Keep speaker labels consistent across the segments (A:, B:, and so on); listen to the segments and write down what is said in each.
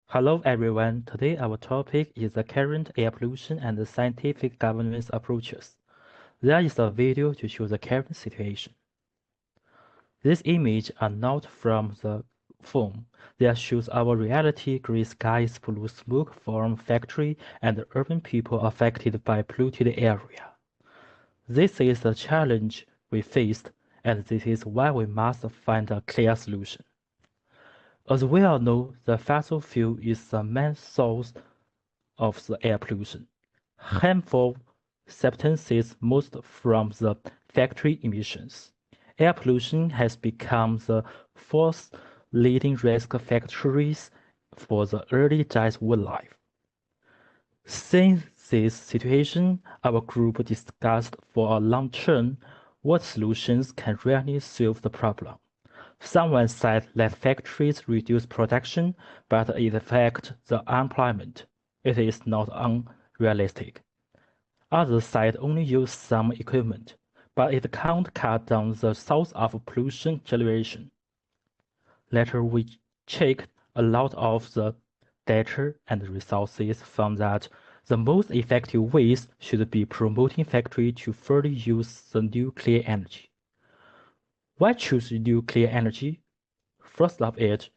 A: Hello everyone, today our topic is the current air pollution and the scientific governance approaches. There is a video to show the current situation. These images are not from the phone. They shows our reality: gray skies full of smoke from factory and urban people affected by polluted area. This is the challenge we faced, and this is why we must find a clear solution. As we all know, the fossil fuel is the main source of the air pollution. Harmful substances most from the factory emissions. Air pollution has become the fourth leading risk factors for the early death wildlife. Since this situation, our group discussed for a long term what solutions can really solve the problem. Someone said that factories reduce production, but it affects the employment. It is not unrealistic. Others said only use some equipment, but it can't cut down the source of pollution generation. Later, we checked a lot of the data and resources, found that the most effective ways should be promoting factories to further use the nuclear energy. Why choose nuclear energy? First of it,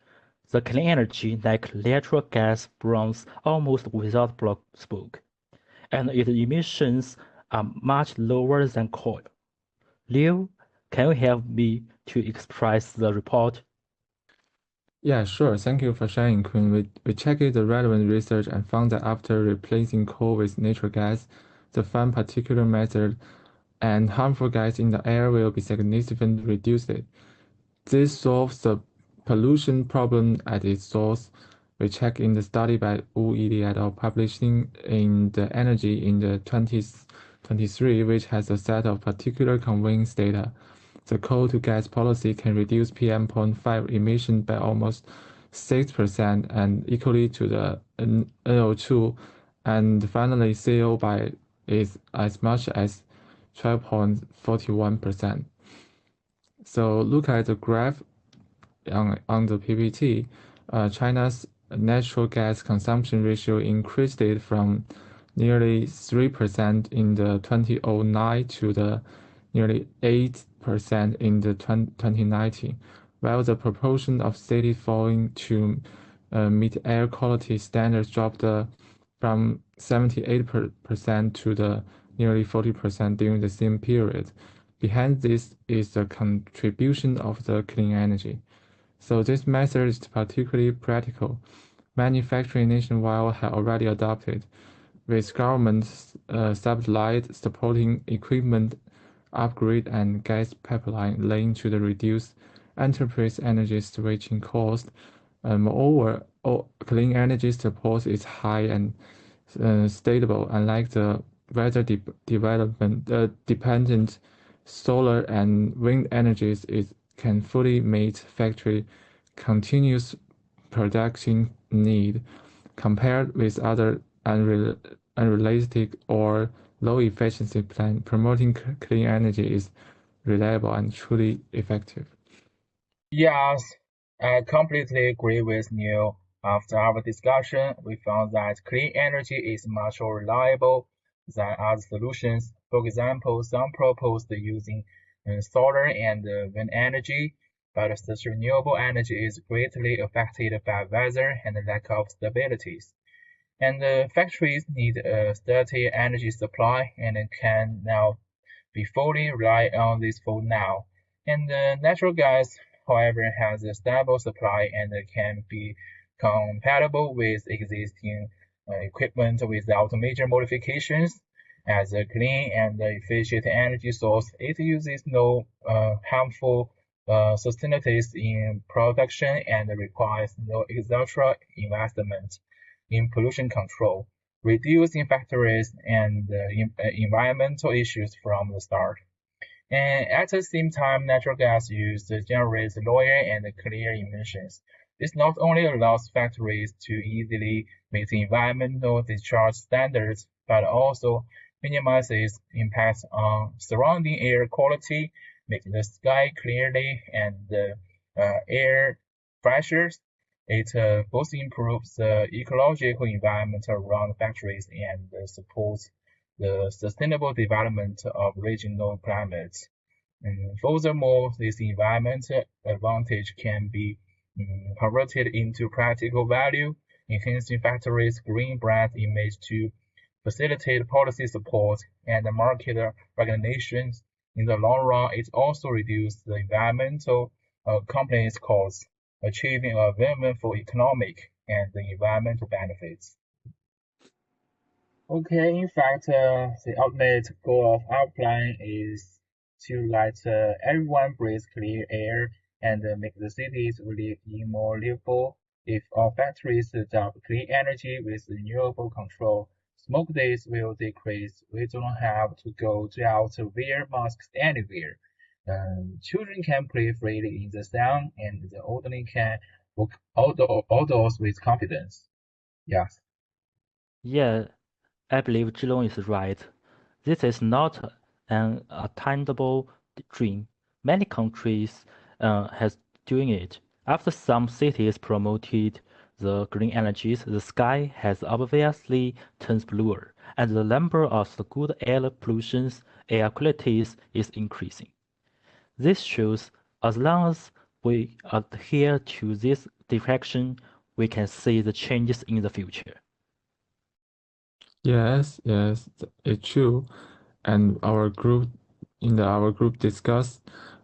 A: the clean energy like natural gas burns almost without smoke, and its emissions are much lower than coal. Liu, can you help me to express the report?
B: Yeah, sure. Thank you for sharing, Quinn. We checked the relevant research and found that after replacing coal with natural gas, the found particular method and harmful gas in the air will be significantly reduced. This solves the pollution problem at its source. We check in the study by Wu Yili et al. Publishing in the Energy in the 2023, which has a set of particular conveyance data. The coal-to-gas policy can reduce PM.5 emission by almost 6% and equally to the NO2, and finally CO by is as much as 12.41%. So look at the graph on the PPT. China's natural gas consumption ratio increased it from nearly 3% in the 2009 to the nearly 8% in the 2019, while the proportion of cities falling to meet air quality standards dropped from 78% to the nearly 40% during the same period. Behind this is the contribution of the clean energy. So this method is particularly practical. Manufacturing nationwide have already adopted, with governments subsidized supporting equipment upgrade and gas pipeline laying to the reduce enterprise energy switching cost. Moreover, clean energy support is high and stable, unlike the weather development dependent solar and wind energies. It can fully meet factory continuous production need compared with other unrealistic or low efficiency plan. Promoting clean energy is reliable and truly effective.
C: Yes, I completely agree with you. After our discussion, we found that clean energy is much more reliable than other solutions. For example, some proposed using solar and wind energy, but such renewable energy is greatly affected by weather and lack of stabilities. And factories need a steady energy supply and can now be fully rely on this for now. And natural gas, however, has a stable supply and can be compatible with existing equipment without major modifications. As a clean and efficient energy source, it uses no harmful substances in production and requires no extra investment in pollution control, reducing factories and environmental issues from the start. And at the same time, natural gas use generates lower and clear emissions. This not only allows factories to easily meet environmental discharge standards, but also minimizes impacts on surrounding air quality, making the sky clearly and air pressures It both improves the ecological environment around factories and supports the sustainable development of regional climates. And furthermore, this environmental advantage can be converted into practical value, enhancing factories' green brand image to facilitate policy support and market recognitions. In the long run, it also reduces the environmental companies' costs, achieving a win-win for economic and the environmental benefits. Okay, in fact, the ultimate goal of our plan is to let everyone breathe clear air and make the cities we live in more livable. If our factories adopt clean energy with renewable control, smoke days will decrease. We don't have to go out to wear masks anywhere. Children can play freely in the sun, and the elderly can walk outdoors with confidence. Yes.
A: Yeah, I believe Zhilong is right. This is not an attainable dream. Many countries has doing it. After some cities promoted the green energies, the sky has obviously turned bluer, and the number of the good air pollutions, air qualities is increasing. This shows as long as we adhere to this direction, we can see the changes in the future.
B: Yes, it's true. And our group discussed,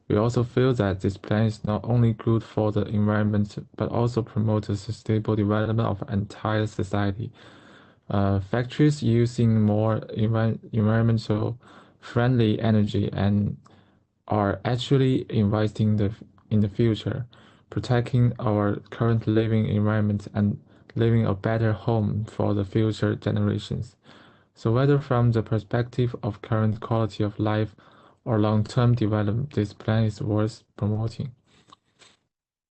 B: we also feel that this plan is not only good for the environment, but also promotes the sustainable development of entire society. Factories using more environmental friendly energy and are actually investing in the future, protecting our current living environment and leaving a better home for the future generations. So whether from the perspective of current quality of life or long-term development, this plan is worth promoting.